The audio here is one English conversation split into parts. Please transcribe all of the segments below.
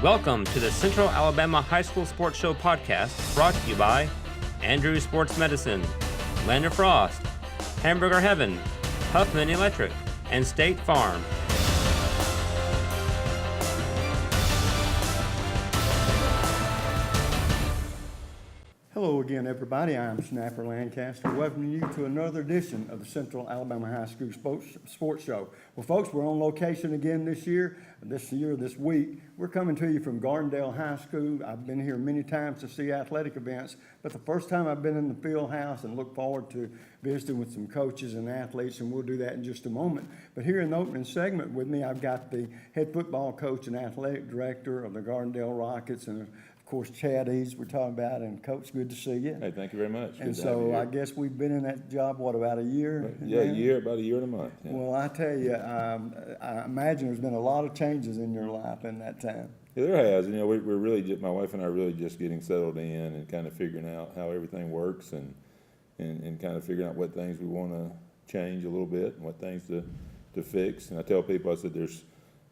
Welcome to the Central Alabama High School Sports Show podcast, brought to you by Andrew Sports Medicine, Land of Frost, Hamburger Heaven, Huffman Electric, and State Farm. Hello again, everybody. I'm Snapper Lancaster, welcoming you to another edition of the Central Alabama High School Sports Show. Well, folks, we're on location again this week. We're coming to you from Gardendale High School. I've been here many times to see athletic events, but the first time I've been in the field house, and look forward to visiting with some coaches and athletes, and we'll do that in just a moment. But here in the opening segment with me, I've got the head football coach and athletic director of the Gardendale Rockets, and of course, Chad Eads, we're talking about, and Coach, good to see you. Hey, thank you very much. And so I guess we've been in that job, about a year? Yeah, about a year and a month. Yeah. Well, I tell you, I imagine there's been a lot of changes in your life in that time. Yeah, there has. You know, we're really just, my wife and I are really just getting settled in and kind of figuring out how everything works and kind of figuring out what things we want to change a little bit and what things to fix. And I tell people, I said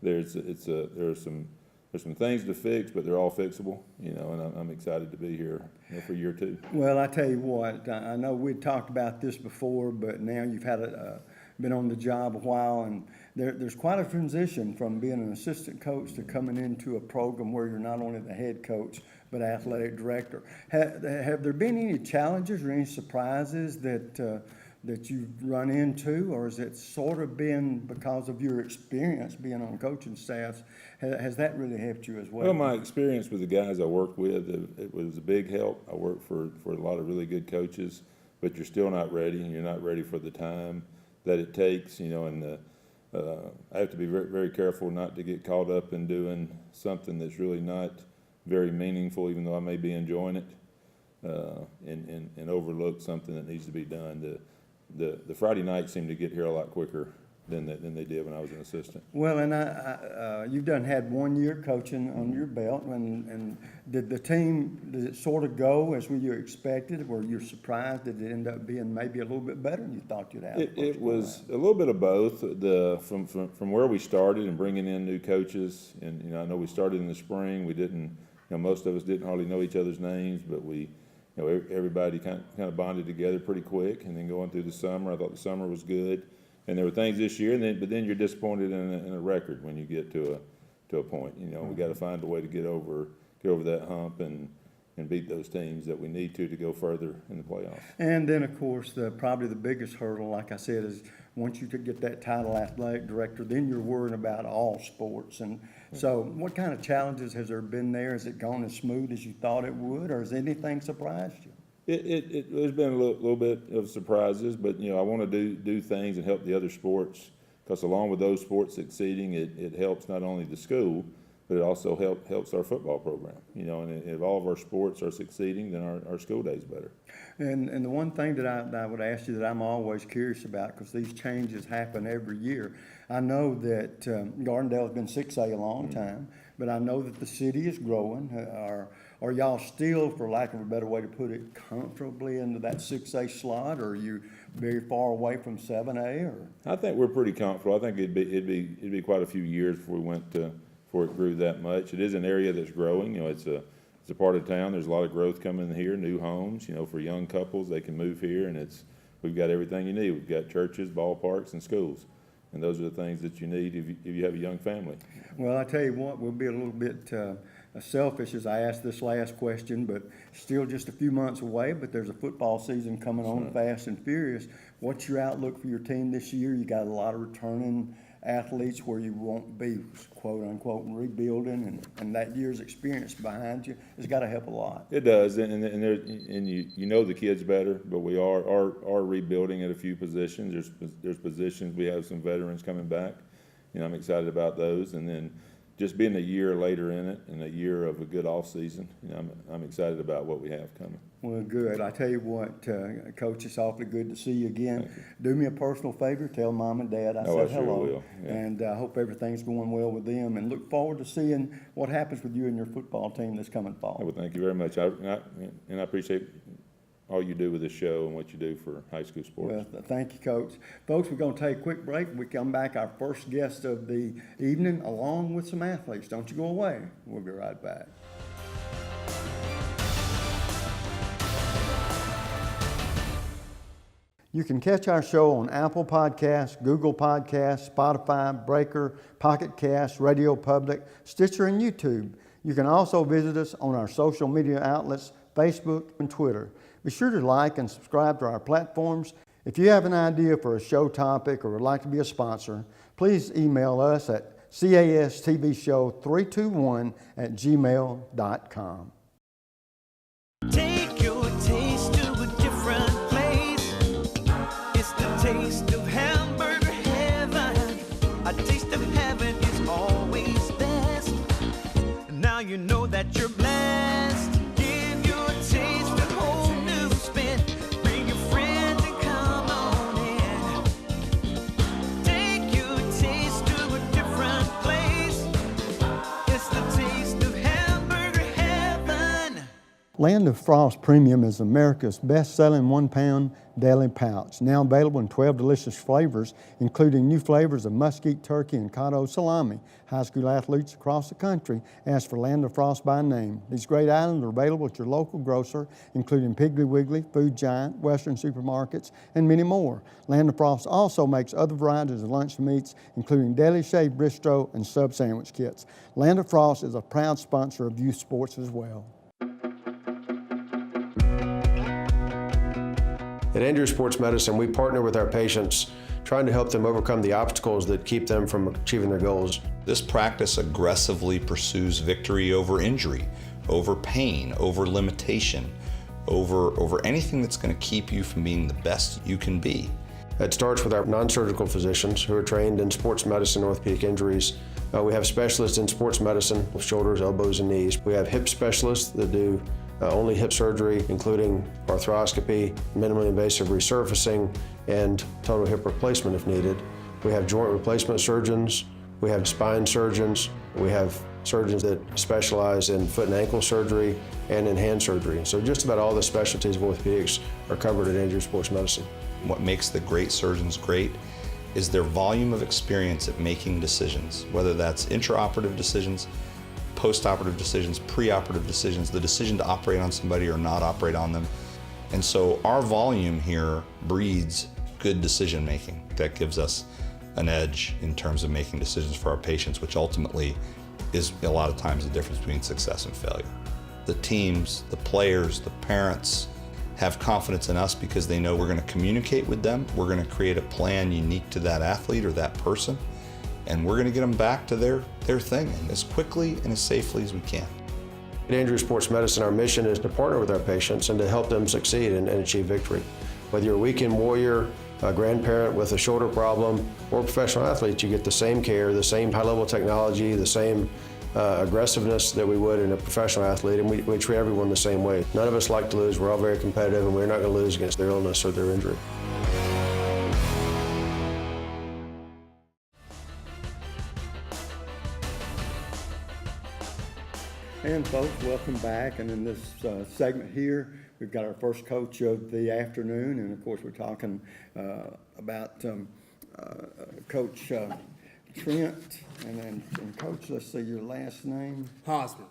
there are some things to fix, but they're all fixable, you know, and I'm excited to be here, you know, for year two. Well, I tell you what, I know we'd talked about this before, but now you've been on the job a while, and there's quite a transition from being an assistant coach to coming into a program where you're not only the head coach, but athletic director. Have there been any challenges or any surprises that you've run into, or has it sort of been because of your experience being on coaching staffs? Has that really helped you as well? Well, my experience with the guys I worked with, it was a big help. I worked for a lot of really good coaches, but you're still not ready, and you're not ready for the time that it takes, you know, and I have to be very, very careful not to get caught up in doing something that's really not very meaningful, even though I may be enjoying it, and overlook something that needs to be done. The Friday nights seem to get here a lot quicker than they did when I was an assistant. Well, and you've had 1 year coaching on your belt, and did it sort of go as you expected? Were you surprised? Did it end up being maybe a little bit better than you thought you'd have? It was a little bit of both. From where we started and bringing in new coaches, and you know, I know we started in the spring. We didn't, you know, most of us didn't hardly know each other's names, but we. You know, everybody kind of bonded together pretty quick, and then going through the summer, I thought the summer was good, and there were things this year, but then you're disappointed in a record when you get to a point. You know, we got to find a way to get over that hump and beat those teams that we need to go further in the playoffs. And then, of course, probably the biggest hurdle, like I said, is once you could get that title athletic director, then you're worrying about all sports. And so what kind of challenges has there been there? Has it gone as smooth as you thought it would, or has anything surprised you? There's been a little bit of surprises, but, you know, I want to do things and help the other sports, because along with those sports succeeding, it helps not only the school, but it also helps our football program, you know, and if all of our sports are succeeding, then our school day is better. And the one thing that I would ask you that I'm always curious about, because these changes happen every year, I know that Gardendale has been 6A a long time, but I know that the city is growing. Are y'all still, for lack of a better way to put it, comfortably into that 6A slot, or are you very far away from 7A? Or I think we're pretty comfortable. I think it'd be quite a few years before it grew that much. It is an area that's growing. You know, it's a part of town. There's a lot of growth coming in here, new homes. You know, for young couples, they can move here, and we've got everything you need. We've got churches, ballparks, and schools, and those are the things that you need if you have a young family. Well, I tell you what, we'll be a little bit selfish as I ask this last question, but still just a few months away. But there's a football season coming on fast and furious. What's your outlook for your team this year? You got a lot of returning athletes where you won't be, quote unquote, rebuilding, and that year's experience behind you has got to help a lot. It does, and you know the kids better, but we are rebuilding at a few positions. There's positions we have some veterans coming back. You know, I'm excited about those, and then just being a year later in it and a year of a good off season, you know, I'm excited about what we have coming. Well, good. I tell you what, Coach, it's awfully good to see you again. Do me a personal favor, tell Mom and Dad I said sure hello. Will. Yeah. And I hope everything's going well with them, and look forward to seeing what happens with you and your football team this coming fall. Well, thank you very much. I appreciate all you do with this show and what you do for high school sports. Well, thank you, Coach. Folks, we're going to take a quick break. We come back, our first guest of the evening, along with some athletes. Don't you go away. We'll be right back. You can catch our show on Apple Podcasts, Google Podcasts, Spotify, Breaker, Pocket Cast, Radio Public, Stitcher, and YouTube. You can also visit us on our social media outlets, Facebook and Twitter. Be sure to like and subscribe to our platforms. If you have an idea for a show topic or would like to be a sponsor, please email us at castvshow321@gmail.com. Take your taste to a different place. It's the taste of hamburger heaven. A taste of heaven is always best. Now you know that you're blessed. Give your taste a whole new spin. Bring your friends and come on in. Take your taste to a different place. It's the taste of hamburger heaven. Land of Frost Premium is America's best-selling 1-pound deli pouch, now available in 12 delicious flavors, including new flavors of mesquite turkey and cotto salami. High school athletes across the country ask for Land of Frost by name. These great items are available at your local grocer, including Piggly Wiggly, Food Giant, Western supermarkets, and many more. Land of Frost also makes other varieties of lunch meats, including deli shaved bistro and sub sandwich kits. Land of Frost is a proud sponsor of youth sports as well. At Andrew Sports Medicine, we partner with our patients, trying to help them overcome the obstacles that keep them from achieving their goals. This practice aggressively pursues victory over injury, over pain, over limitation, over anything that's going to keep you from being the best you can be. It starts with our non-surgical physicians who are trained in sports medicine, orthopedic injuries. We have specialists in sports medicine with shoulders, elbows, and knees. We have hip specialists that do only hip surgery, including arthroscopy, minimally invasive resurfacing, and total hip replacement if needed. We have joint replacement surgeons. We have spine surgeons. We have surgeons that specialize in foot and ankle surgery and in hand surgery. So just about all the specialties of orthopedics are covered at Andrew Sports Medicine. What makes the great surgeons great is their volume of experience at making decisions, whether that's intraoperative decisions, post-operative decisions, pre-operative decisions, the decision to operate on somebody or not operate on them. And so our volume here breeds good decision making. That gives us an edge in terms of making decisions for our patients, which ultimately is a lot of times the difference between success and failure. The teams, the players, the parents have confidence in us because they know we're going to communicate with them. We're going to create a plan unique to that athlete or that person, and we're going to get them back to their thing and as quickly and as safely as we can. At Andrew Sports Medicine, our mission is to partner with our patients and to help them succeed and achieve victory. Whether you're a weekend warrior, a grandparent with a shoulder problem, or a professional athlete, you get the same care, the same high-level technology, the same aggressiveness that we would in a professional athlete, and we treat everyone the same way. None of us like to lose. We're all very competitive, and we're not going to lose against their illness or their injury. And folks, welcome back. And in this segment here, we've got our first coach of the afternoon. And of course, we're talking about Coach Trent. And Coach, let's see your last name. Hosmer.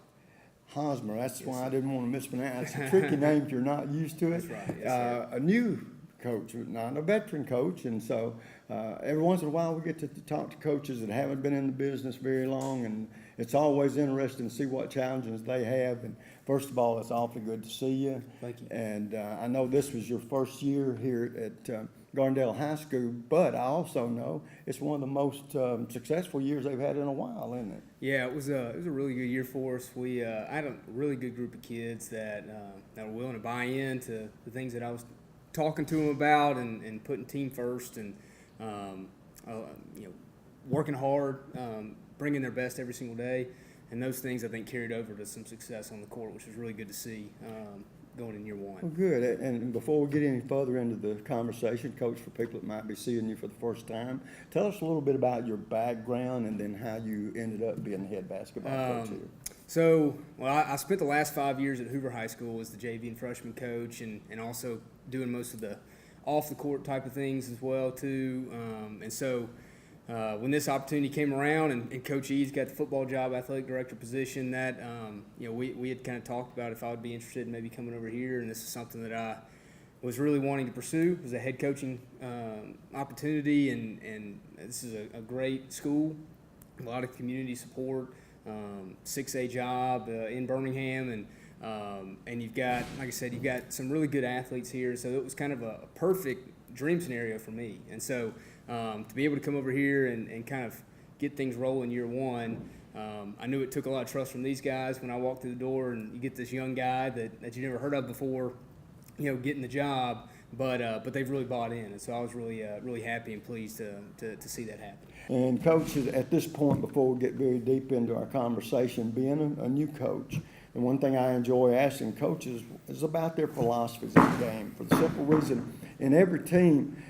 Hosmer. That's why I didn't want to mispronounce. It's a tricky name if you're not used to it. That's right. Yes, a new coach, not a veteran coach. And so every once in a while we get to talk to coaches that haven't been in the business very long, and it's always interesting to see what challenges they have. And first of all, it's awfully good to see you. Thank you. And I know this was your first year here at Gardendale High School, but I also know it's one of the most successful years they've had in a while, isn't it? Yeah, it was a really good year for us. I had a really good group of kids that were willing to buy into the things that I was talking to them about, and putting team first, and working hard, bringing their best every single day, and those things I think carried over to some success on the court, which was really good to see. going in year one. Well, good. And before we get any further into the conversation, Coach, for people that might be seeing you for the first time, tell us a little bit about your background and then how you ended up being the head basketball coach here. So, I spent the last 5 years at Hoover High School as the JV and freshman coach, and also doing most of the off-the-court type of things as well, too. When this opportunity came around and Coach E's got the football job, athletic director position, that we had kind of talked about if I would be interested in maybe coming over here, and this is something that I was really wanting to pursue. It was a head coaching opportunity, and this is a great school, a lot of community support. 6A job in Birmingham, and you've got, like I said, you've got some really good athletes here. So it was kind of a perfect dream scenario for me. And so to be able to come over here and kind of get things rolling year one, I knew it took a lot of trust from these guys when I walked through the door, and you get this young guy that you never heard of before, getting the job. But they've really bought in, and so I was really happy and pleased to see that happen. And Coach, at this point, before we get very deep into our conversation, being a new coach, and one thing I enjoy asking coaches is about their philosophies of the game. For the simple reason, in every team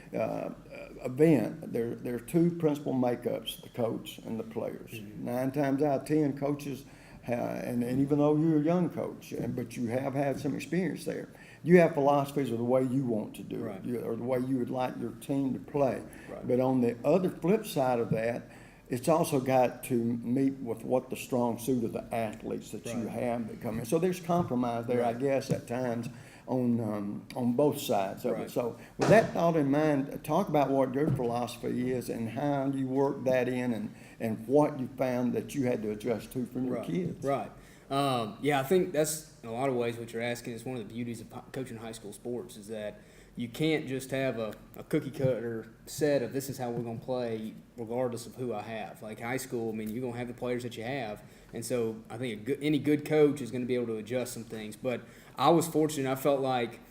event, there are two principal makeups: the coach and the players. Mm-hmm. 9 times out of 10, coaches, and even though you're a young coach, but you have had some experience there, you have philosophies of the way you want to do it, or the way you would like your team to play. Right. But on the other flip side of that, it's also got to meet with what the strong suit of the athletes that you have that come in. So there's compromise there, I guess, at times on both sides of it. So with that thought in mind, talk about what your philosophy is and how you work that in, and what you found that you had to adjust to from your kids. Right. I think that's, in a lot of ways, what you're asking is one of the beauties of coaching high school sports, is that you can't just have a cookie cutter set of this is how we're going to play regardless of who I have. Like high school, you're going to have the players that you have. And so I think any good coach is going to be able to adjust some things. But I was fortunate. I felt like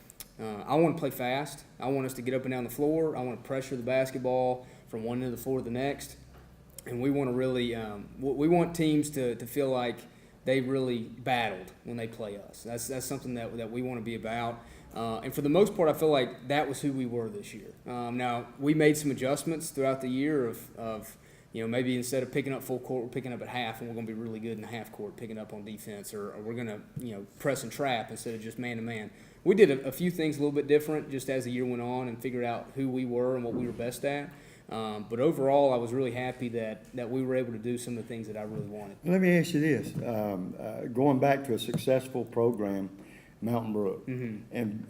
I want to play fast. I want us to get up and down the floor. I want to pressure the basketball from one end of the floor to the next. And we want to really we want teams to feel like they really battled when they play us. That's something that we want to be about. And for the most part, I feel like that was who we were this year. Now, we made some adjustments throughout the year of maybe instead of picking up full court, we're picking up at half, and we're going to be really good in the half court, picking up on defense, or we're going to press and trap instead of just man-to-man. We did a few things a little bit different just as the year went on and figured out who we were and what we were best at. But overall, I was really happy that we were able to do some of the things that I really wanted. Let me ask you this. Going back to a successful program, Mountain Brook, and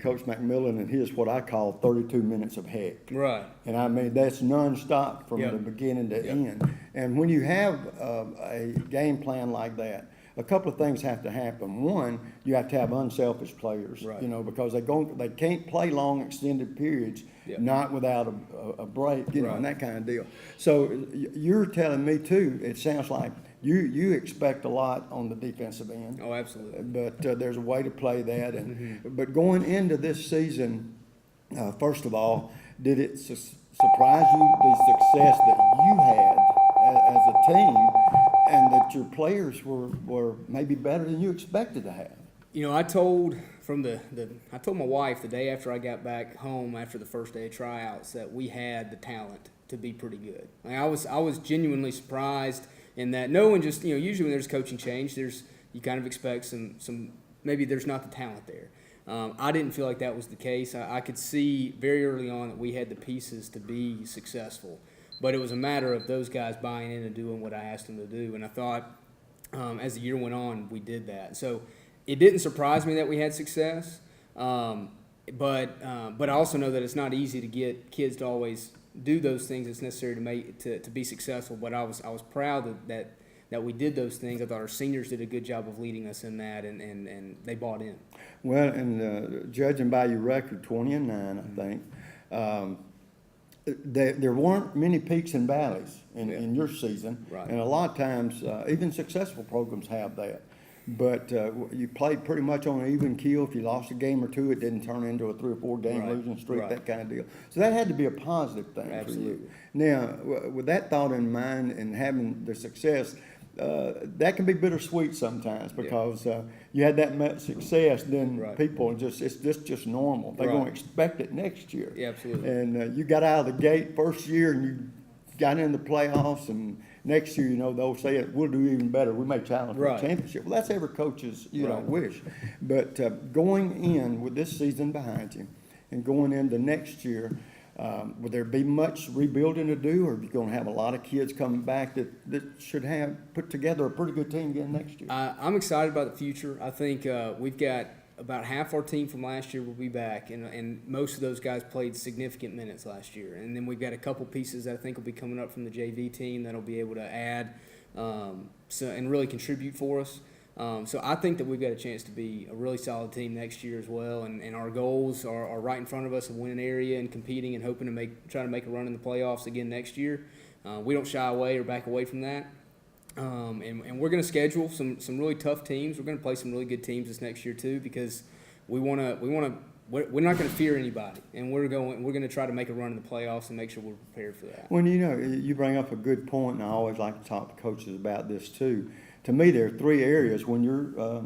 Coach McMillan and his what I call 32 minutes of heck. Right. And that's nonstop from the beginning to end. And when you have a game plan like that, a couple of things have to happen. One, you have to have unselfish players, because they can't play long extended periods, not without a break, and that kind of deal. So you're telling me too, it sounds like you expect a lot on the defensive end. Oh, absolutely. But there's a way to play that. And but going into this season, first of all, did it surprise you the success that you had as a team, and that your players were maybe better than you expected to have? I told my wife the day after I got back home after the first day of tryouts that we had the talent to be pretty good. I was genuinely surprised in that no one just usually when there's coaching change, you kind of expect some maybe there's not the talent there. I didn't feel like that was the case. I could see very early on that we had the pieces to be successful. But it was a matter of those guys buying in and doing what I asked them to do. And I thought as the year went on, we did that. So it didn't surprise me that we had success. But I also know that it's not easy to get kids to always do those things that's necessary to be successful. But I was proud that we did those things. I thought our seniors did a good job of leading us in that, and they bought in. Well, and judging by your record, 20-9, I think. There weren't many peaks and valleys in your season, and a lot of times even successful programs have that. But you played pretty much on an even keel. If you lost a game or two, it didn't turn into a 3 or 4 game losing streak, that kind of deal. So that had to be a positive thing for you. Now, with that thought in mind and having the success, that can be bittersweet sometimes because you had that much success, then Right. people are just just normal. They're going to Right. expect it next year. Yeah, absolutely. And you got out of the gate first year and you got in the playoffs, and next year, they'll say it, we'll do even better. We may challenge for a Right. championship. Well, that's every coach's, Right. wish. But going in with this season behind you and going into next year, would there be much rebuilding to do, or are you going to have a lot of kids coming back that should have put together a pretty good team again next year? I'm excited about the future. I think we've got about half our team from last year will be back, and most of those guys played significant minutes last year. And then we've got a couple pieces that I think will be coming up from the JV team that'll be able to add and really contribute for us. So I think that we've got a chance to be a really solid team next year as well. And our goals are right in front of us, a winning area and competing and hoping to try to make a run in the playoffs again next year. We don't shy away or back away from that. And we're going to schedule some really tough teams. We're going to play some really good teams this next year too, because we're not going to fear anybody, and we're going to try to make a run in the playoffs and make sure we're prepared for that. Well, you bring up a good point, and I always like to talk to coaches about this too. To me, there are three areas when you're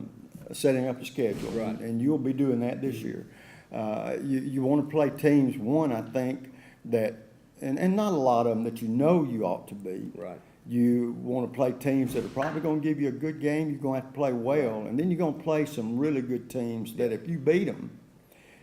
setting up a schedule, Right. and you'll be doing that this year. You want to play teams, one, I think, that, and not a lot of them that you ought to beat. Right. You want to play teams that are probably going to give you a good game. You're going to have to play well. And then you're going to play some really good teams that if you beat them,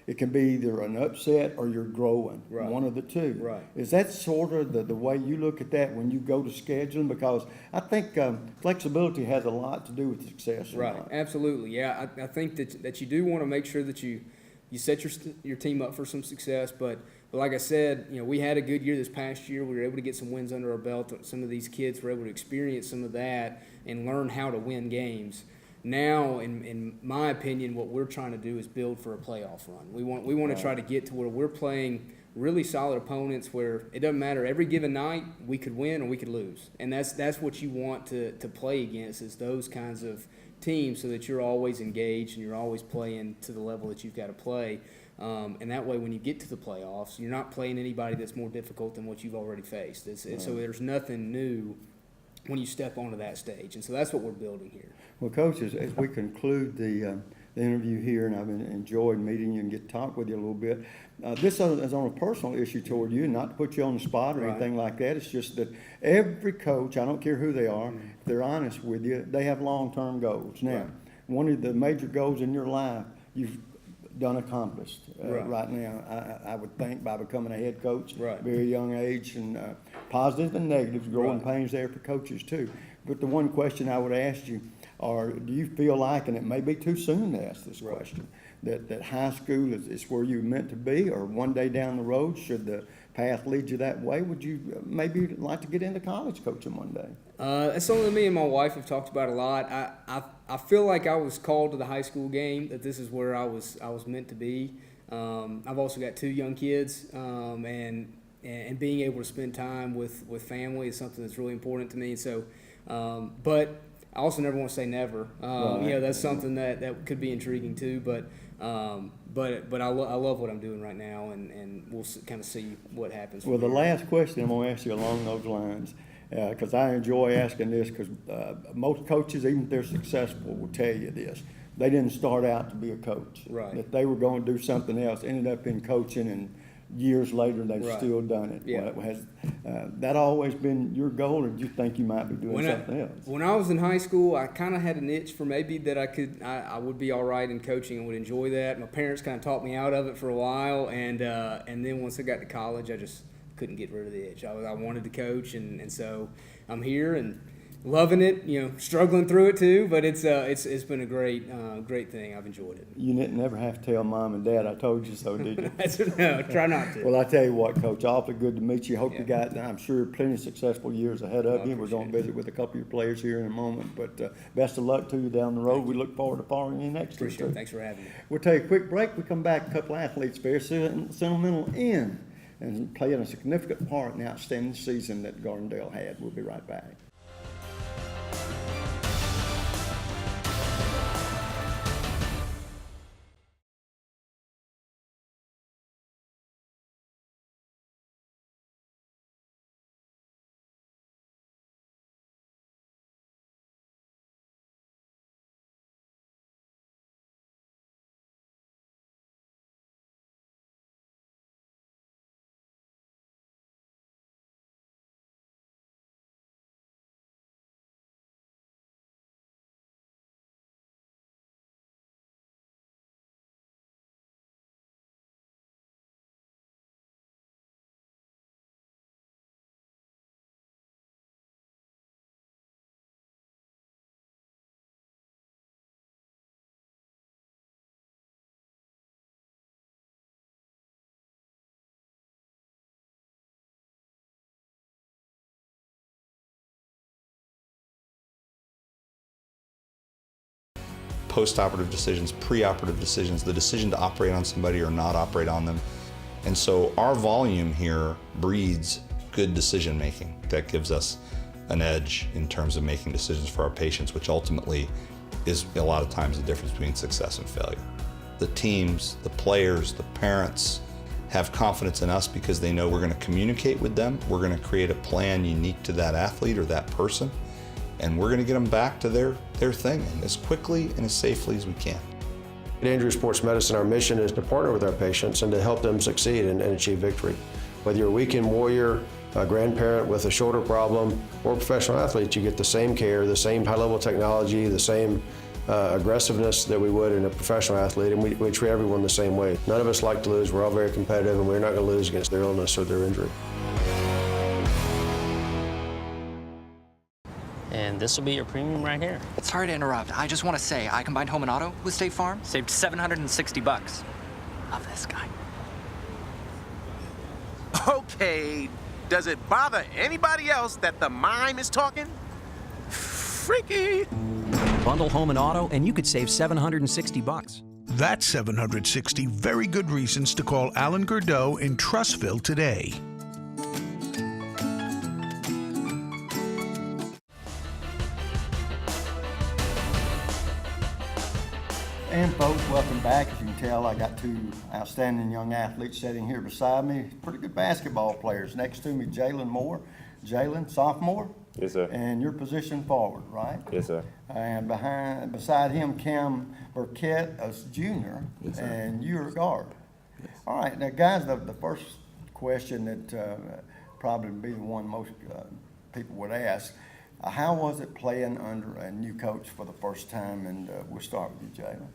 it can be either an upset or you're growing, Right. one of the two. Right. Is that sort of the way you look at that when you go to scheduling? Because I think flexibility has a lot to do with success. or Right, not. absolutely. Yeah, I think that you do want to make sure that you set your team up for some success. But like I said, we had a good year this past year. We were able to get some wins under our belt. Some of these kids were able to experience some of that and learn how to win games. Now, in my opinion, what we're trying to do is build for a playoff run. We want to try to get to where we're playing really solid opponents where it doesn't matter. Every given night, we could win or we could lose. And that's what you want to play against, is those kinds of teams, so that you're always engaged and you're always playing to the level that you've got to play. And that way, when you get to the playoffs, you're not playing anybody that's more difficult than what you've already faced. So there's nothing new when you step onto that stage. And so that's what we're building here. Well, Coach, as we conclude the interview here, and I've enjoyed meeting you and get to talk with you a little bit, this is on a personal issue toward you, not to put you on the spot or Right. anything like that. It's just that every coach, I don't care who they are, if they're honest with you, they have long-term goals. Now, Right. one of the major goals in your life, you've accomplished Right. right now, I would think, by becoming a head coach, Right. very young age, and positives and negatives, growing Right. pains there for coaches too. But the one question I would ask you, or do you feel like, and it may be too soon to ask this Right. question, that high school is where you're meant to be, or one day down the road, should the path lead you that way, would you maybe like to get into college coaching one day? That's something that me and my wife have talked about a lot. I feel like I was called to the high school game, that this is where I was meant to be. I've also got 2 young kids, and being able to spend time with family is something that's really important to me. And so, but I also never want to say never. Right. That's something that could be intriguing too. But I love what I'm doing right now, and we'll kind of see what happens. Well, from the here. last question I'm going to ask you along those lines, because I enjoy asking this, because most coaches, even if they're successful, will tell you this. They didn't start out to be a coach. Right. That they were going to do something else, ended up in coaching, and years later, they've Right. still done it. Yeah. Well, has that always been your goal, or do you think you might be doing When something else? When I was in high school, I kind of had a niche for maybe that I would be all right in coaching and would enjoy that. My parents kind of talked me out of it for a while, and then once I got to college, I just couldn't get rid of the itch. I wanted to coach, and so I'm here and loving it. Struggling through it too, but it's been a great thing. I've enjoyed it. You never have to tell mom and dad, I told you so, did you? No, try not to. Well, I tell you what, Coach, awfully good to meet you. Hope you Yeah. got, I'm sure, plenty of successful years ahead of I you. We're going to appreciate it. visit with a couple of your players here in a moment, but best of luck to you down the road. We look forward to following you next year, Appreciate it. too. Thanks for having me. We'll take a quick break. We come back, a couple athletes, very sentimental in, and playing a significant part in the outstanding season that Gardendale had. We'll be right back. post-operative decisions, pre-operative decisions, the decision to operate on somebody or not operate on them. And so our volume here breeds good decision making that gives us an edge in terms of making decisions for our patients, which ultimately is a lot of times the difference between success and failure. The teams, the players, the parents have confidence in us because they know we're going to communicate with them, we're going to create a plan unique to that athlete or that person, and we're going to get them back to their thing and as quickly and as safely as we can. At Andrews Sports Medicine, our mission is to partner with our patients and to help them succeed and achieve victory. Whether you're a weekend warrior, a grandparent with a shoulder problem, or a professional athlete, you get the same care, the same high-level technology, the same aggressiveness that we would in a professional athlete, and we treat everyone the same way. None of us like to lose. We're all very competitive, and we're not going to lose against their illness or their injury. And this will be your premium right here. Sorry to interrupt. I just want to say I combined home and auto with State Farm. Saved $760. Love this guy. Okay, does it bother anybody else that the mime is talking? Freaky. Bundle home and auto, and you could save $760. That's 760 very good reasons to call Alan Gardendale in Trussville today. And folks, welcome back. As you can tell, I got two outstanding young athletes sitting here beside me. Pretty good basketball players. Next to me, Jalen Moore. Jalen, sophomore? Yes, sir. And your position forward, right? Yes, sir. And beside him, Cam Burkett, a junior, yes, and you're a guard. Yes. All right, now guys, the first question that probably be the one most people would ask, how was it playing under a new coach for the first time? And we'll start with you, Jalen.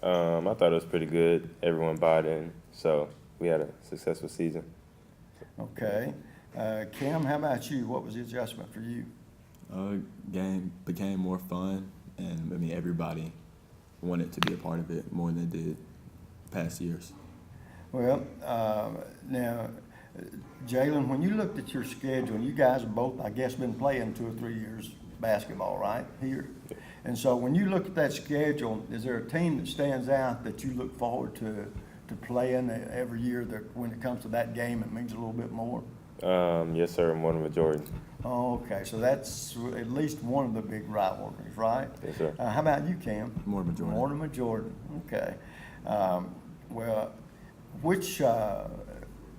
I thought it was pretty good. Everyone bought in, so we had a successful season. Okay. Cam, how about you? What was the adjustment for you? Game became more fun, and I mean everybody wanted to be a part of it more than they did past years. Well, now, Jalen, when you looked at your schedule, you guys have both, I guess, been playing 2 or 3 years basketball, right, here? And so when you look at that schedule, is there a team that stands out that you look forward to playing every year that when it comes to that game it means a little bit more? Yes, sir, Mortimer Jordan. Oh, okay, so that's at least one of the big rivalries, right? Yes, sir. How about you, Cam? Mortimer Jordan. Mortimer Jordan, okay. Well, which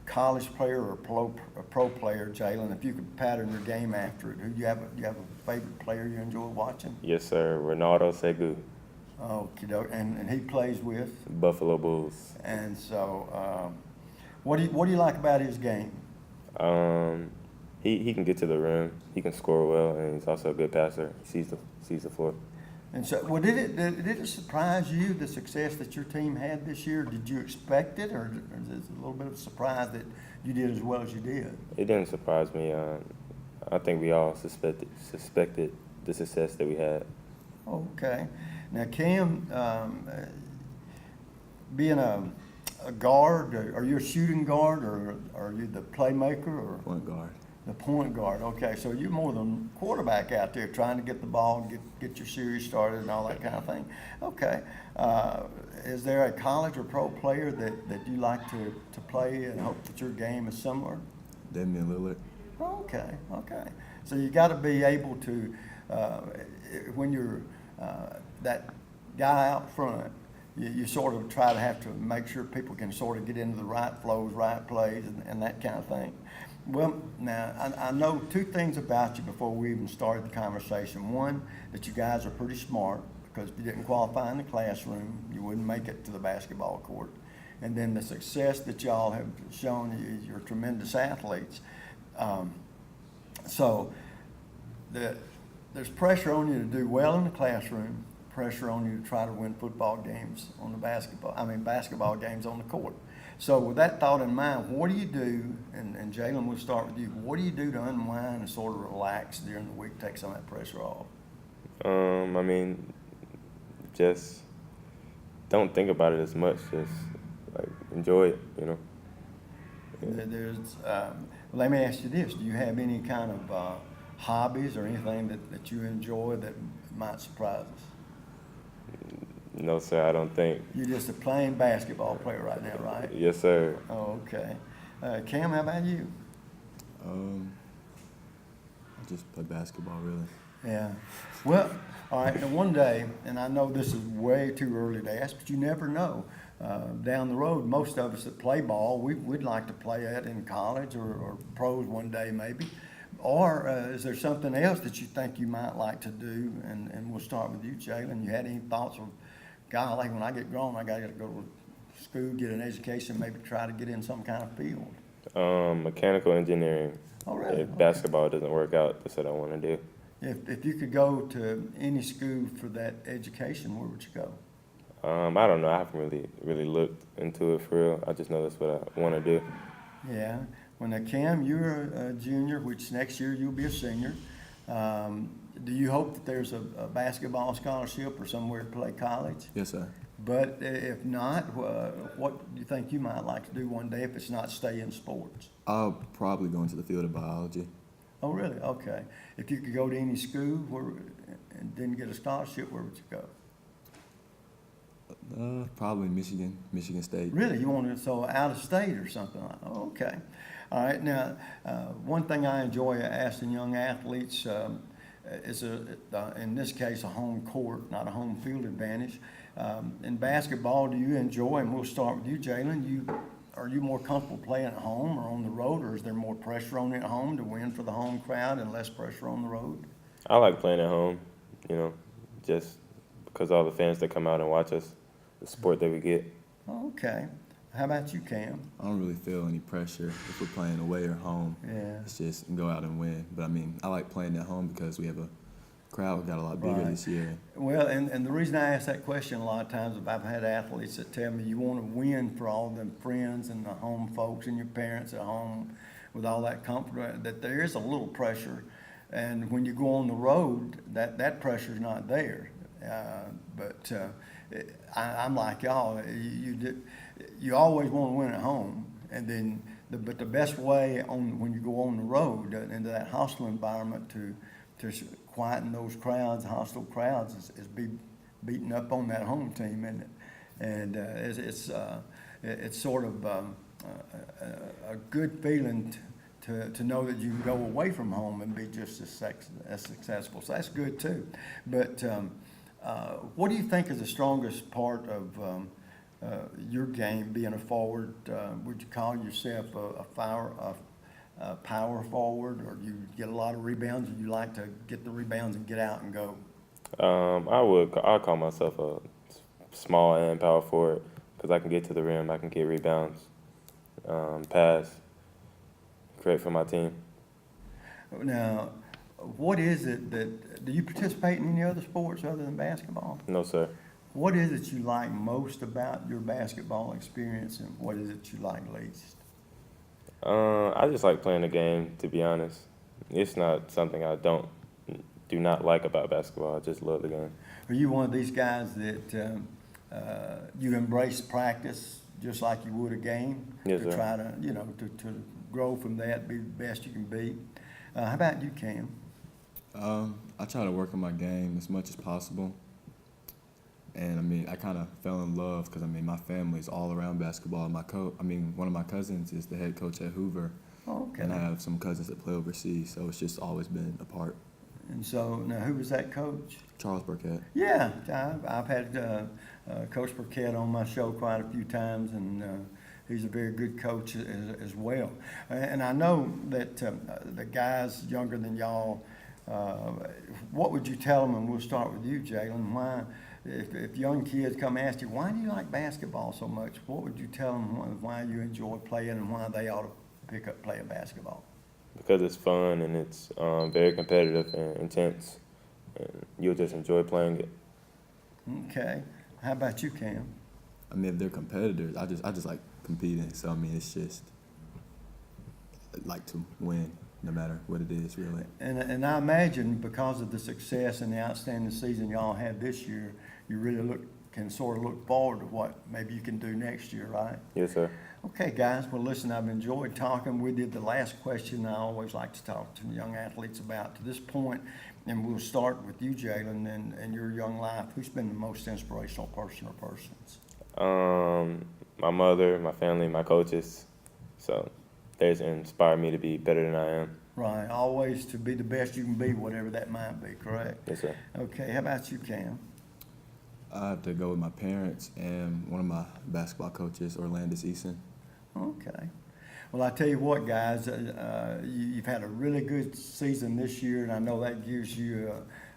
college player or pro player, Jalen, if you could pattern your game after it, do you have a favorite player you enjoy watching? Yes, sir, Ronaldo Segu. Okay, and he plays with? Buffalo Bulls. And so, what do you like about his game? He can get to the rim. He can score well, and he's also a good passer. He sees the floor. And so, well, did it surprise you, the success that your team had this year? Did you expect it, or is it a little bit of a surprise that you did as well as you did? It didn't surprise me. I think we all suspected the success that we had. Okay. Now, Cam, being a guard, are you a shooting guard, or are you the playmaker? Or point guard. The point guard, okay. So you're more than quarterback out there trying to get the ball, get your series started and all that kind of thing. Okay. Is there a college or pro player that you like to play and hope that your game is similar? Damian Lillard. Okay. So you got to be able to, when you're that guy out front, you sort of try to have to make sure people can sort of get into the right flows, right plays, and that kind of thing. Well, now, I know 2 things about you before we even started the conversation. One, that you guys are pretty smart, because if you didn't qualify in the classroom, you wouldn't make it to the basketball court. And then the success that y'all have shown, you're tremendous athletes. So there's pressure on you to do well in the classroom, pressure on you to try to win football games on the basketball games on the court. So with that thought in mind, what do you do, and Jalen, we'll start with you, what do you do to unwind and sort of relax during the week, take some of that pressure off? Just don't think about it as much, just enjoy it, Let me ask you this, do you have any kind of hobbies or anything that you enjoy that might surprise us? No, sir, I don't think. You're just a plain basketball player right now, right? Yes, sir. Oh, okay. Cam, how about you? I just play basketball, really. Yeah. Well, all right, now one day, and I know this is way too early to ask, but you never know. Down the road, most of us that play ball, we'd like to play it in college or pros one day maybe. Or is there something else that you think you might like to do? And we'll start with you, Jalen. You had any thoughts of, golly, when I get grown, I got to go to school, get an education, maybe try to get in some kind of field? Mechanical engineering. Oh, really? If basketball doesn't work out, that's what I want to do. If you could go to any school for that education, where would you go? I don't know. I haven't really looked into it for real. I just know that's what I want to do. Yeah. When Cam, you're a junior, which next year you'll be a senior. Do you hope that there's a basketball scholarship or somewhere to play college? Yes, sir. But if not, what do you think you might like to do one day if it's not stay in sports? I'll probably go into the field of biology. Oh, really? Okay. If you could go to any school and didn't get a scholarship, where would you go? Probably Michigan State. Really? You want to, so out of state or something? Oh, okay. All right. Now, one thing I enjoy asking young athletes is, in this case, a home court, not a home field advantage. In basketball, do you enjoy, and we'll start with you, Jalen, are you more comfortable playing at home or on the road, or is there more pressure on you at home to win for the home crowd and less pressure on the road? I like playing at home, just because all the fans that come out and watch us, the support that we get. Okay. How about you, Cam? I don't really feel any pressure if we're playing away or home. Yeah. It's just go out and win. But, I like playing at home because we have a crowd got a lot bigger this year. Well, and the reason I ask that question a lot of times, if I've had athletes that tell me you want to win for all them friends and the home folks and your parents at home with all that comfort, that there is a little pressure. And when you go on the road, that pressure's not there. I'm like y'all, you always want to win at home, and then but the best way when you go on the road into that hostile environment to quieten those crowds, hostile crowds, is be beating up on that home team, isn't it? And it's sort of a good feeling to know that you can go away from home and be just as successful. So that's good too. But what do you think is the strongest part of your game, being a forward? Would you call yourself a power forward, or do you get a lot of rebounds, or you like to get the rebounds and get out and go? I'll call myself a small and power forward because I can get to the rim, I can get rebounds, pass, create for my team. Now, what is it do you participate in any other sports other than basketball? No, sir. What is it you like most about your basketball experience, and what is it you like least? I just like playing the game, to be honest. It's not something I do not like about basketball. I just love the game. Are you one of these guys that you embrace practice just like you would a game? Yes, to sir. Try to, to grow from that, be the best you can be. How about you, Cam? I try to work on my game as much as possible. And I kind of fell in love because my family is all around basketball. One of my cousins is the head coach at Hoover. Oh, okay. And I have some cousins that play overseas, so it's just always been a part. And so, now who was that coach? Charles Burkett. Yeah, I've had Coach Burkett on my show quite a few times, and he's a very good coach as well. And I know that the guys younger than y'all, what would you tell them, and we'll start with you, Jalen, why, if young kids come ask you, why do you like basketball so much, what would you tell them why you enjoy playing and why they ought to pick up playing basketball? Because it's fun and it's very competitive and intense, and you'll just enjoy playing it. Okay. How about you, Cam? If they're competitors, I just like competing. So it's just I like to win, no matter what it is, really. And I imagine because of the success and the outstanding season y'all had this year, you really can sort of look forward to what maybe you can do next year, right? Yes, sir. Okay, guys, well, listen, I've enjoyed talking with you. The last question I always like to talk to young athletes about to this point, and we'll start with you, Jalen, and your young life. Who's been the most inspirational person or persons? My mother, my family, my coaches. So they've inspired me to be better than I am. Right, always to be the best you can be, whatever that might be, correct? Yes, sir. Okay, how about you, Cam? I have to go with my parents and one of my basketball coaches, Orlandis Eason. Okay. Well, I tell you what, guys, you've had a really good season this year, and I know that gives you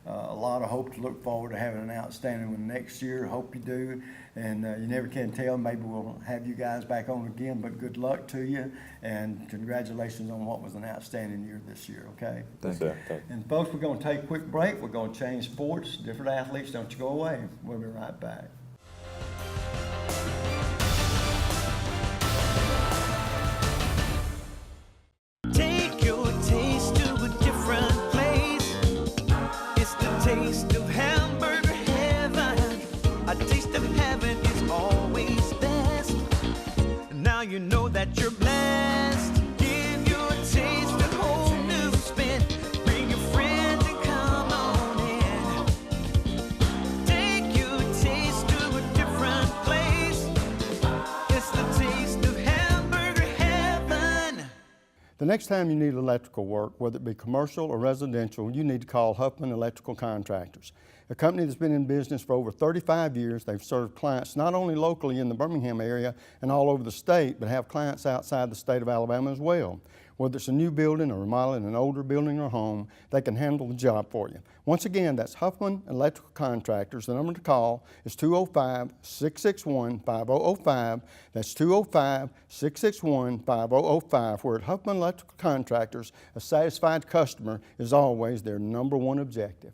a lot of hope to look forward to having an outstanding one next year. Hope you do, and you never can tell. Maybe we'll have you guys back on again, but good luck to you, and congratulations on what was an outstanding year this year, okay? Yes, sir. Thank you. And folks, we're going to take a quick break. We're going to change sports, different athletes. Don't you go away. We'll be right back. Take your taste to a different place. It's the taste of hamburger heaven. A taste of heaven is always best. Now you know that you're blessed. Give your taste a whole new spin. Bring your friends and come on in. Take your taste to a different place. It's the taste of hamburger heaven. The next time you need electrical work, whether it be commercial or residential, you need to call Huffman Electrical Contractors, a company that's been in business for over 35 years. They've served clients not only locally in the Birmingham area and all over the state, but have clients outside the state of Alabama as well. Whether it's a new building or remodeling an older building or home, they can handle the job for you. Once again, that's Huffman Electrical Contractors. The number to call is 205-661-5005. That's 205-661-5005. Where at Huffman Electrical Contractors, a satisfied customer is always their number one objective.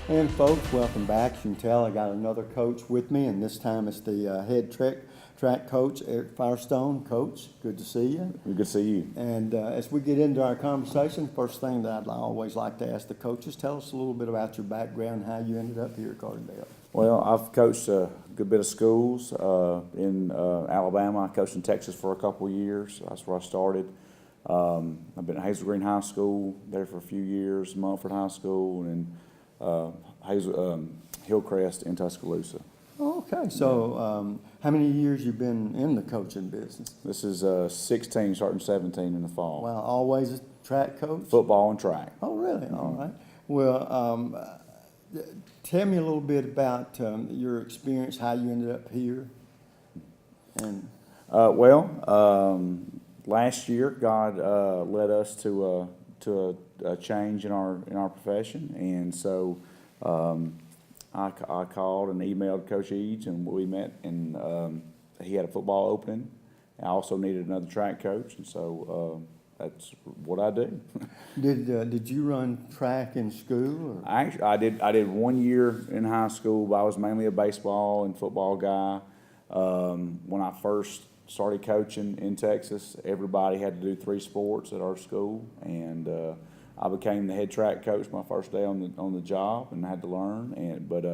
And folks, welcome back. As you can tell, I got another coach with me, and this time it's the head track coach, Eric Firestone. Coach, good to see you. Good to see you. And as we get into our conversation, first thing that I'd always like to ask the coaches, tell us a little bit about your background, how you ended up here at Gardendale. Well, I've coached a good bit of schools in Alabama. I coached in Texas for a couple of years. That's where I started. I've been at Hazel Green High School there for a few years, Mumford High School, and Hillcrest in Tuscaloosa. Okay, so how many years you been in the coaching business? This is 16, starting 17 in the fall. Wow, always a track coach? Football and track. Oh, really? All right. Well, tell me a little bit about your experience, how you ended up here. And last year God led us to a change in our profession, and so I called and emailed Coach Eads, and we met, and he had a football opening. I also needed another track coach, and so that's what I do. Did you run track in school? Or? Actually, I did 1 year in high school, but I was mainly a baseball and football guy. When I first started coaching in Texas, everybody had to do 3 sports at our school, and I became the head track coach my first day on the job, and I had to learn. But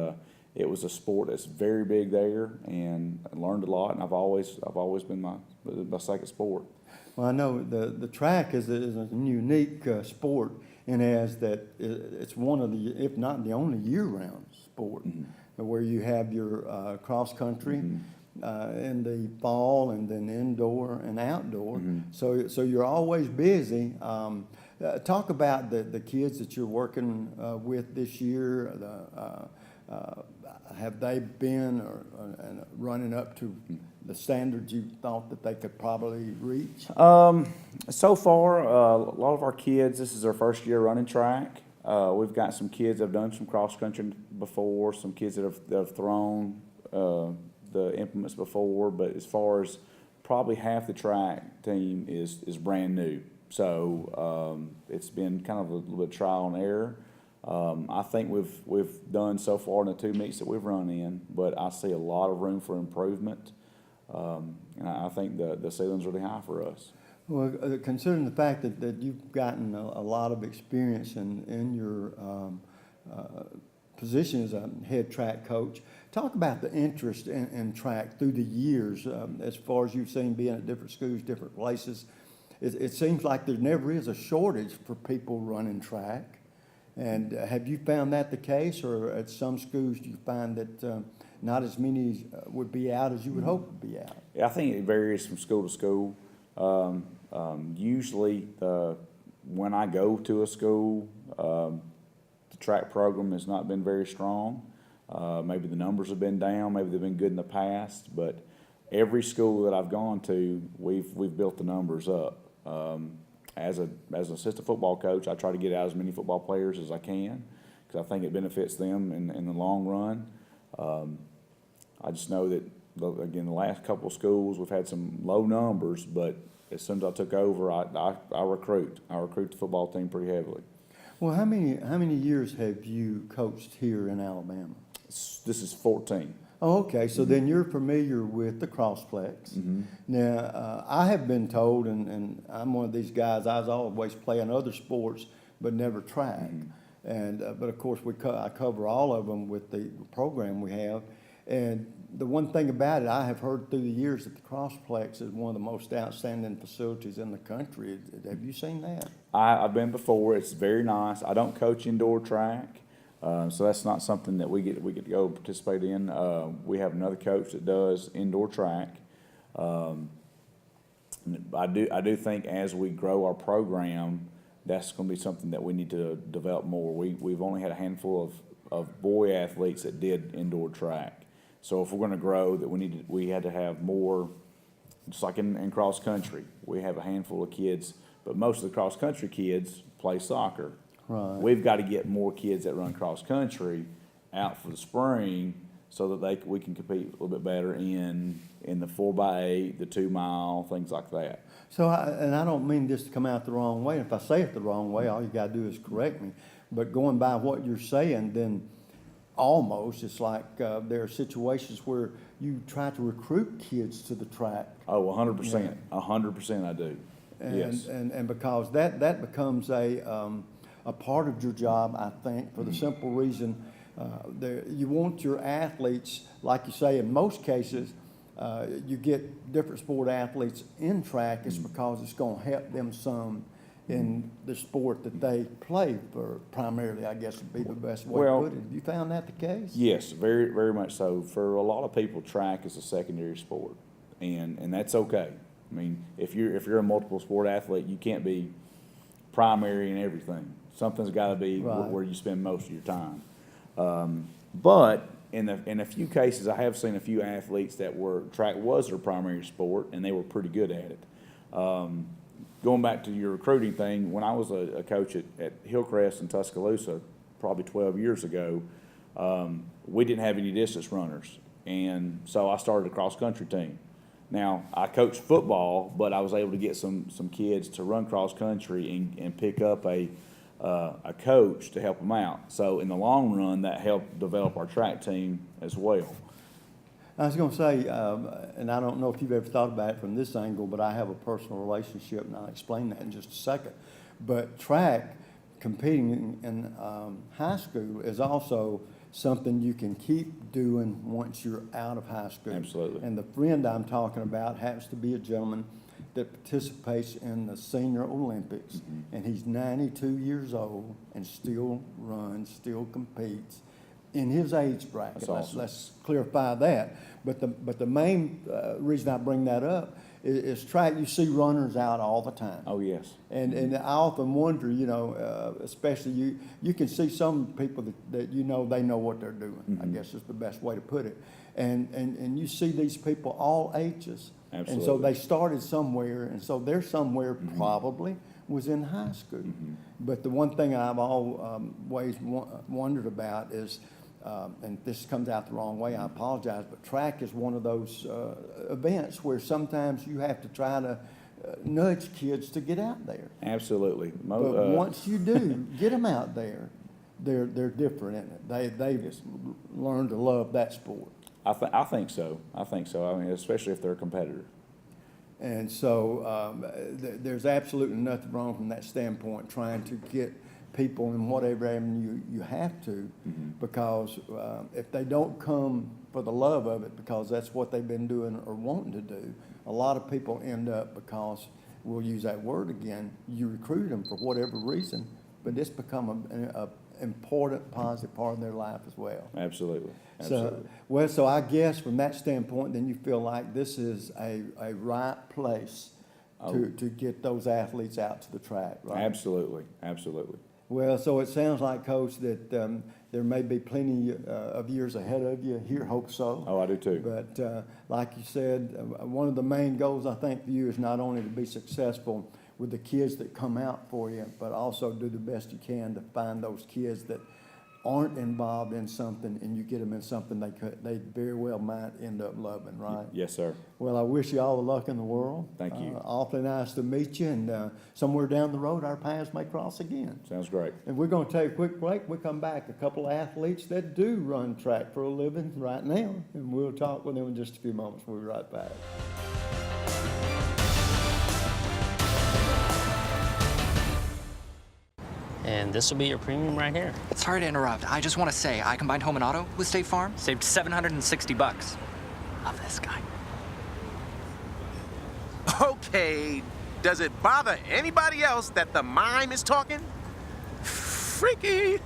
it was a sport that's very big there, and I learned a lot. And I've always been my second sport. Well, I know the track is a unique sport, in as that it's one of the, if not the only year-round sport, where you have your cross country. In the fall, and then indoor and outdoor. So you're always busy. Talk about the kids that you're working with this year. Have they been running up to the standards you thought that they could probably reach? So far, a lot of our kids, this is their first year running track. We've got some kids that have done some cross country before, some kids that have thrown the implements before, but as far as probably half the track team is brand new. So it's been kind of a little bit of trial and error. I think we've done so far in the 2 meets that we've run in, but I see a lot of room for improvement, and I think the ceiling's really high for us. Well, considering the fact that you've gotten a lot of experience in your position as a head track coach, Talk about the interest in track through the years, as far as you've seen being at different schools, different places. It seems like there never is a shortage for people running track. And have you found that the case, or at some schools do you find that not as many would be out as you would hope would be out? Yeah, I think it varies from school to school. Usually, when I go to a school, the track program has not been very strong. Maybe the numbers have been down, maybe they've been good in the past, but every school that I've gone to, we've built the numbers up. As an assistant football coach, I try to get out as many football players as I can because I think it benefits them in the long run. I just know that, again, the last couple of schools, we've had some low numbers, but as soon as I took over, I recruit. I recruit the football team pretty heavily. Well, how many years have you coached here in Alabama? This is 14. Oh, okay. So then you're familiar with the crossplex. Now, I have been told, and I'm one of these guys, I was always playing other sports, but never track. And but of course, I cover all of them with the program we have. And the one thing about it, I have heard through the years that the crossplex is one of the most outstanding facilities in the country. Have you seen that? I've been before. It's very nice. I don't coach indoor track. So that's not something that we get to go participate in. We have another coach that does indoor track. I do think as we grow our program, that's going to be something that we need to develop more. We've only had a handful of boy athletes that did indoor track. So if we're going to grow, that we had to have more. Just like in cross country, we have a handful of kids, but most of the cross country kids play soccer. Right. We've got to get more kids that run cross country out for the spring so that we can compete a little bit better in the 4x8, the 2 mile, things like that. So, I don't mean this to come out the wrong way. If I say it the wrong way, all you got to do is correct me. But going by what you're saying, then almost it's like there are situations where you try to recruit kids to the track. Oh, 100%. 100% I do. Yes. And because that becomes a part of your job, I think, for the simple reason you want your athletes, like you say, in most cases, you get different sport athletes in track. It's because it's going to help them some in the sport that they play for primarily, I guess would be the best way to put it. Have you found that the case? Yes, very, very much so. For a lot of people, track is a secondary sport, and that's okay. I mean, if you're a multiple sport athlete, you can't be primary in everything. Something's got to be where you spend most of your time. But in a few cases, I have seen a few athletes that track was their primary sport, and they were pretty good at it. Going back to your recruiting thing, when I was a coach at Hillcrest in Tuscaloosa, probably 12 years ago, we didn't have any distance runners, and so I started a cross-country team. Now, I coached football, but I was able to get some kids to run cross-country and pick up a coach to help them out. So in the long run, that helped develop our track team as well. I was going to say, and I don't know if you've ever thought about it from this angle, but I have a personal relationship, and I'll explain that in just a second. But track, competing in high school, is also something you can keep doing once you're out of high school. Absolutely. And the friend I'm talking about happens to be a gentleman that participates in the Senior Olympics, and he's 92 years old and still runs, still competes in his age bracket. That's awesome. Let's clarify that. But the main reason I bring that up is track. You see runners out all the time. Oh, yes. And I often wonder, especially you can see some people that they know what they're doing. I guess is the best way to put it. And you see these people all ages. Absolutely. And so they started somewhere, and so they're somewhere probably was in high school. But the one thing I've always wondered about is, and this comes out the wrong way, I apologize, but track is one of those events where sometimes you have to try to nudge kids to get out there. Absolutely. But once you do get them out there, they're different in it. They've learned to love that sport. I think so. I mean, especially if they're a competitor. And so there's absolutely nothing wrong from that standpoint, trying to get people in whatever avenue you have to, because if they don't come for the love of it, because that's what they've been doing or wanting to do, a lot of people end up, because we'll use that word again, you recruit them for whatever reason, but it's become a important, positive part of their life as well. Absolutely. So I guess from that standpoint, then you feel like this is a right place to get those athletes out to the track, right? Absolutely, absolutely. Well, so it sounds like, Coach, that there may be plenty of years ahead of you here. Hope so. Oh, I do too. But like you said, one of the main goals, I think, for you is not only to be successful with the kids that come out for you, but also do the best you can to find those kids that aren't involved in something, and you get them in something they very well might end up loving, right? Yes, sir. Well, I wish you all the luck in the world. Thank you. Awfully nice to meet you, and somewhere down the road, our paths may cross again. Sounds great. And we're going to take a quick break. We come back, a couple of athletes that do run track for a living right now, and we'll talk with them in just a few moments. We'll be right back. And this will be your premium right here. Sorry to interrupt. I just want to say I combined home and auto with State Farm. Saved $760. Love this guy. Okay, does it bother anybody else that the mime is talking? Freaky.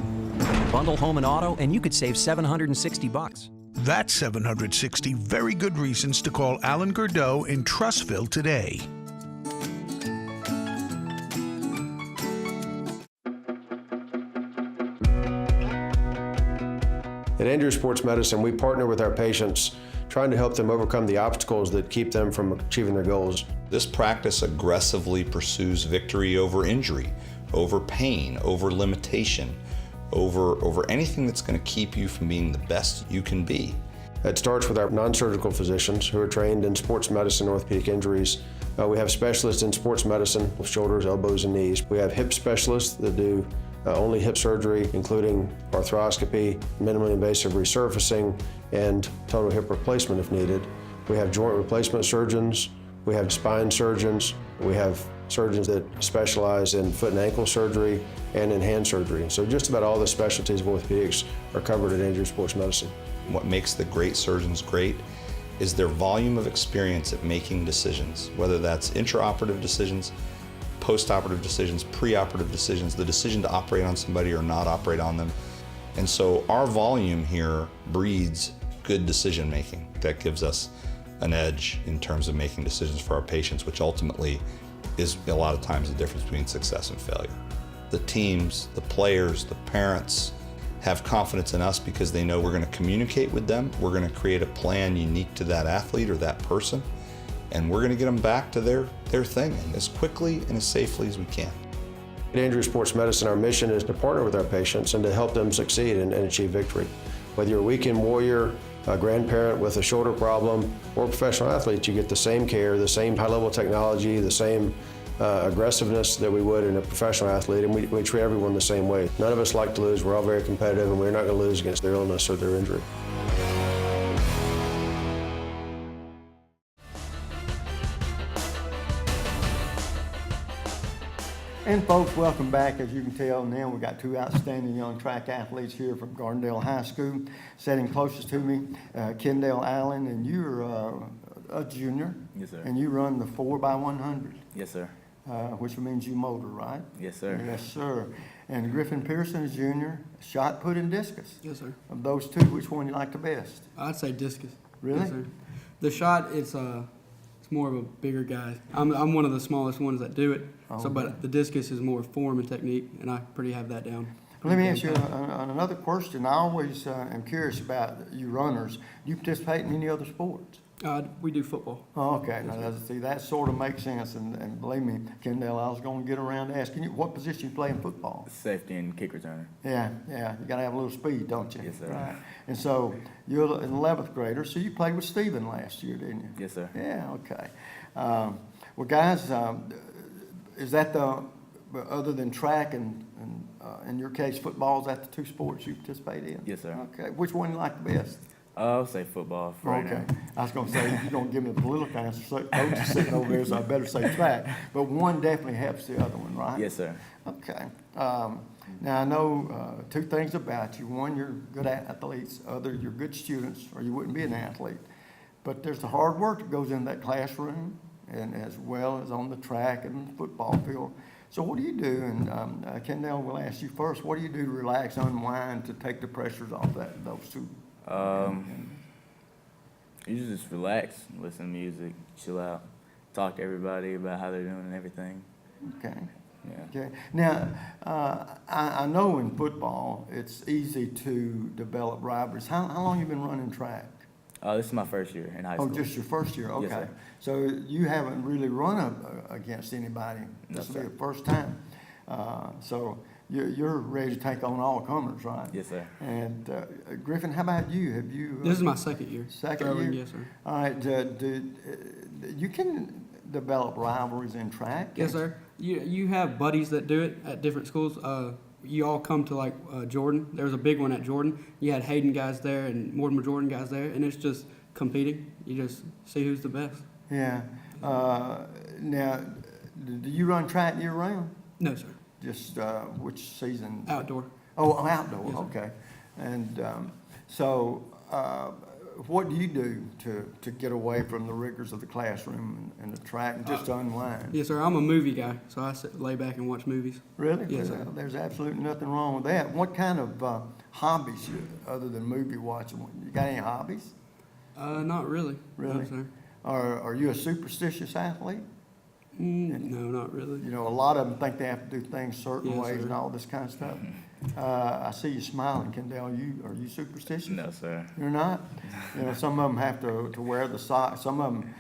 Bundle home and auto, and you could save $760. That's 760 very good reasons to call Alan Gardendale in Trussville today. At Andrew Sports Medicine, we partner with our patients, trying to help them overcome the obstacles that keep them from achieving their goals. This practice aggressively pursues victory over injury, over pain, over limitation, over anything that's going to keep you from being the best you can be. It starts with our non-surgical physicians who are trained in sports medicine and orthopedic injuries. We have specialists in sports medicine with shoulders, elbows, and knees. We have hip specialists that do only hip surgery, including arthroscopy, minimally invasive resurfacing, and total hip replacement if needed. We have joint replacement surgeons. We have spine surgeons. We have surgeons that specialize in foot and ankle surgery and in hand surgery. So just about all the specialties of orthopedics are covered at Andrew Sports Medicine. What makes the great surgeons great is their volume of experience at making decisions, whether that's intraoperative decisions, post-operative decisions, pre-operative decisions, the decision to operate on somebody or not operate on them. And so our volume here breeds good decision making. That gives us an edge in terms of making decisions for our patients, which ultimately is a lot of times the difference between success and failure. The teams, the players, the parents have confidence in us because they know we're going to communicate with them, we're going to create a plan unique to that athlete or that person, and we're going to get them back to their thing as quickly and as safely as we can. At Andrew Sports Medicine, our mission is to partner with our patients and to help them succeed and achieve victory. Whether you're a weekend warrior, a grandparent with a shoulder problem, or a professional athlete, you get the same care, the same high-level technology, the same aggressiveness that we would in a professional athlete, and we treat everyone the same way. None of us like to lose. We're all very competitive, and we're not going to lose against their illness or their injury. And folks, welcome back. As you can tell now, we've got two outstanding young track athletes here from Gardendale High School. Sitting closest to me, Kendall Allen, and you're a junior. Yes, sir. And you run the 4x100. Yes, sir. Which means you motor, right? Yes, sir. Yes, sir. And Griffin Pearson is junior, shot put and discus. Yes, sir. Of those two, which one you like the best? I'd say discus. Really? Yes, sir. The shot, it's more of a bigger guy. I'm one of the smallest ones that do it. Oh, But okay. the discus is more form and technique, and I pretty have that down. Let me ask you another question. I always am curious about you runners. Do you participate in any other sports? We do football. Oh, okay. Now, see, that sort of makes sense. And believe me, Kendall, I was going to get around to asking you, what position you play in football? Safety and kick returner. Yeah. You got to have a little speed, don't you? Yes, sir. Right. And so you're an 11th grader, so you played with Stephen last year, didn't you? Yes, sir. Yeah, okay. Well, guys, is that other than track and in your case, football, is that the two sports you participate in? Yes, sir. Okay. Which one you like the best? I'll say football for right Okay. now. I was gonna say, you're gonna give me the political answer, so coach is sitting over there, so I better say track. But one definitely helps the other one, right? Yes, sir. Okay. Now, I know two things about you. One, you're good athletes. Other, you're good students, or you wouldn't be an athlete. But there's the hard work that goes in that classroom, and as well as on the track and the football field. So what do you do? And Kendall, will ask you first. What do you do to relax, unwind, to take the pressures off those two? Usually just relax, listen to music, chill out, talk to everybody about how they're doing and everything. Okay. Yeah. Okay. Now, I know in football it's easy to develop rivalries. How long you been running track? This is my first year in high school. Oh, just your first year. Okay. Yes, sir. So you haven't really run against anybody. No, This will be sir. the first time. So you're ready to take on all comers, right? Yes, sir. And Griffin, how about you? Have you? This is my second year. Second throwing, year. Yes, sir. All right. You can develop rivalries in track. Yes, sir. You have buddies that do it at different schools. You all come to like Jordan. There was a big one at Jordan. You had Hayden guys there and Mortimer Jordan guys there, and it's just competing. You just see who's the best. Yeah. Now, do you run track year round? No, sir. Just which season? Outdoor. Oh, outdoor. Yes, sir. Okay. And so, what do you do to get away from the rigors of the classroom and the track and just to unwind? Yes, sir. I'm a movie guy, so I lay back and watch movies. Really? Yes, sir. There's absolutely nothing wrong with that. What kind of hobbies, other than movie watching, you got any hobbies? Not really. Really? No, sir. Are you a superstitious athlete? No, not really. You know, a lot of them think they have to do things certain Yes, ways sir. and all this kind of stuff. I see you smiling, Kendall. Are you superstitious? No, sir. You're not? You know, some of them have to wear the socks. Some of them,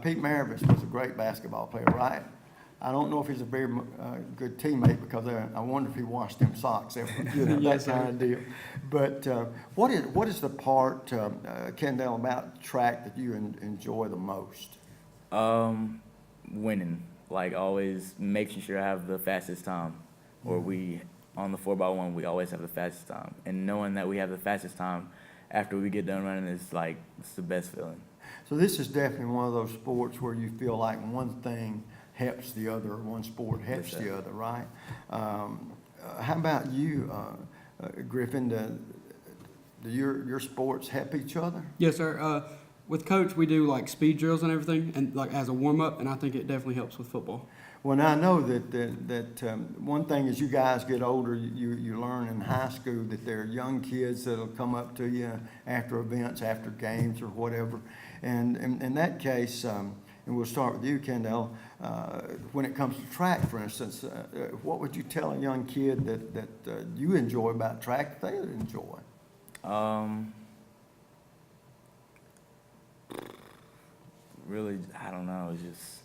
Pete Maravich was a great basketball player, right? I don't know if he's a very good teammate because I wonder if he washed them socks ever, Yes, that kind of deal. But what is the part, Kendall, about track that you enjoy the most? Winning, like always making sure I have the fastest time, or we on the 4x1 we always have the fastest time, and knowing that we have the fastest time after we get done running is like it's the best feeling. So this is definitely one of those sports where you feel like one thing helps the other, or one sport helps Yes, sir. the other, right? How about you, Griffin? Do your sports help each other? Yes, sir. With coach, we do like speed drills and everything, and like as a warm up, and I think it definitely helps with football. Well, now I know that one thing as you guys get older, you learn in high school that there are young kids that'll come up to you after events, after games or whatever. And in that case, and we'll start with you, Kendall, when it comes to track, for instance, what would you tell a young kid that you enjoy about track that they would enjoy? Really, I don't know. It's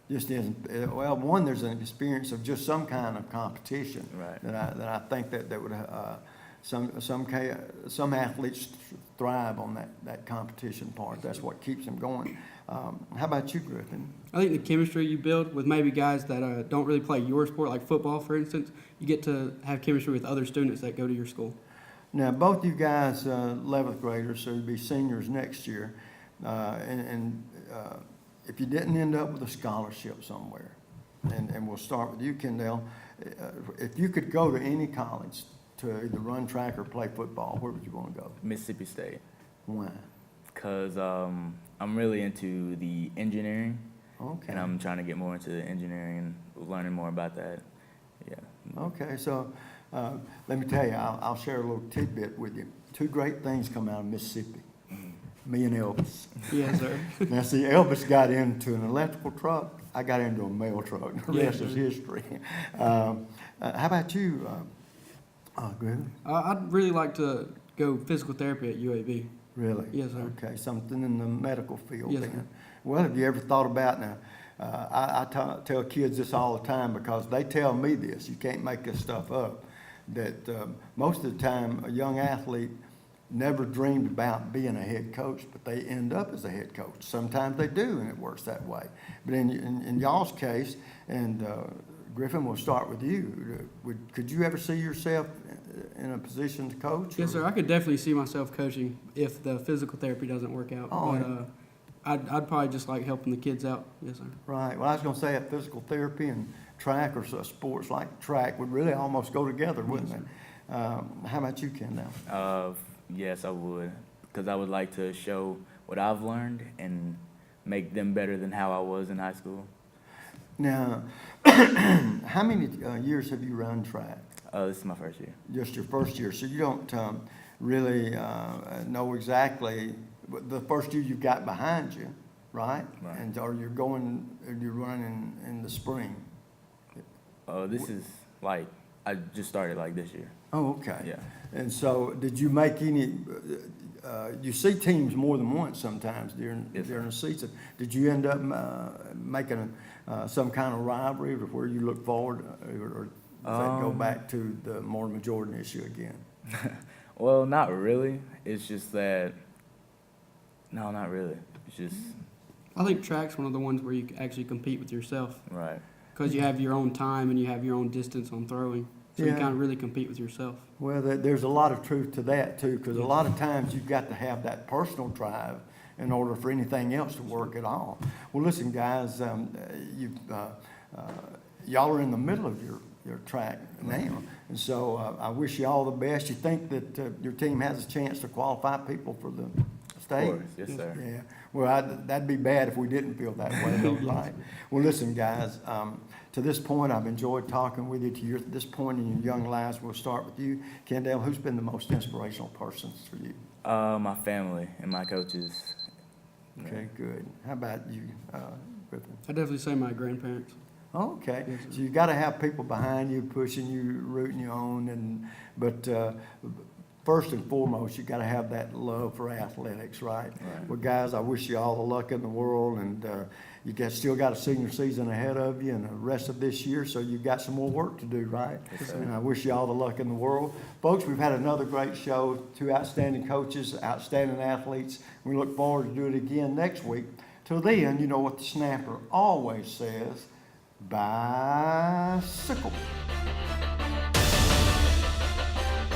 Just isn't, well, one, there's an experience of just some kind of competition. Right. That I think that would, some athletes thrive on that competition part. That's what keeps them going. How about you, Griffin? I think the chemistry you build with maybe guys that don't really play your sport, like football, for instance, you get to have chemistry with other students that go to your school. Now, both you guys, 11th graders, so you'll be seniors next year. If you didn't end up with a scholarship somewhere, and we'll start with you, Kendall, if you could go to any college to either run track or play football, where would you want to go? Mississippi State. Why? Because I'm really into the engineering, Okay. and I'm trying to get more into the engineering and learning more about that. Yeah. Okay, so let me tell you, I'll share a little tidbit with you. Two great things come out of Mississippi. Me and Elvis. Yes, sir. Now, see, Elvis got into an electrical truck. I got into a mail truck. The rest is history. How about you, Griffin? I'd really like to go physical therapy at UAB. Really? Yes, sir. Okay, something in the medical field Yes, then. sir. Well, have you ever thought about now? I tell kids this all the time because they tell me this. You can't make this stuff up. That most of the time, a young athlete never dreamed about being a head coach, but they end up as a head coach. Sometimes they do, and it works that way. But in y'all's case, and Griffin, we'll start with you. Could you ever see yourself in a position to coach? Yes, or- sir. I could definitely see myself coaching if the physical therapy doesn't work out. Oh, But I'd probably just like helping the kids out. Yes, sir. Right. Well, I was going to say that physical therapy and track or sports like track would really almost go together, wouldn't it? How about you, Kendall? Yes, I would, because I would like to show what I've learned and make them better than how I was in high school. Now, how many years have you run track? This is my first year. Just your first year, so you don't really know exactly the first year you've got behind you, right? Right. And you're running in the spring. This is like, I just started like this year. Oh, okay. Yeah. And so, did you make any? You see teams more than once sometimes during the season. Did you end up making some kind of rivalry where you look forward, or does that go back to the Mortimer Jordan issue again? Well, not really. It's just that. No, not really. It's just. I think track's one of the ones where you actually compete with yourself. Right. Because you have your own time and you have your own distance on throwing. So you Yeah. kind of really compete with yourself. Well, there's a lot of truth to that too, because a lot of times you've got to have that personal drive in order for anything else to work at all. Well, listen, guys, y'all are in the middle of your track now, and so I wish you all the best. You think that your team has a chance to qualify people for the state? Of course, yes, sir. Yeah. Well, that'd be bad if we didn't feel that way, though, right? Well, listen, guys, to this point, I've enjoyed talking with you. To this point in your young lives, we'll start with you. Kendall, who's been the most inspirational person for you? My family and my coaches. Okay, good. How about you, Griffin? I'd definitely say my grandparents. Okay, so you got to have people behind you, pushing you, rooting you on, but first and foremost, you got to have that love for athletics, right? Well, guys, I wish you all the luck in the world, and you still got a senior season ahead of you and the rest of this year, so you've got some more work to do, right? Yes, sir. And I wish you all the luck in the world. Folks, we've had another great show, 2 outstanding coaches, outstanding athletes. We look forward to doing it again next week. Till then, you know what the snapper always says, bicycle.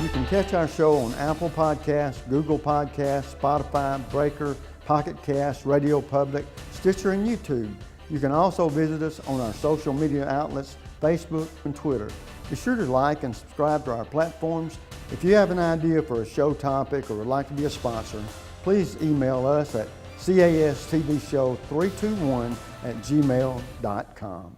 You can catch our show on Apple Podcasts, Google Podcasts, Spotify, Breaker, Pocket Cast, Radio Public, Stitcher, and YouTube. You can also visit us on our social media outlets, Facebook and Twitter. Be sure to like and subscribe to our platforms. If you have an idea for a show topic or would like to be a sponsor, please email us at castvshow321@gmail.com.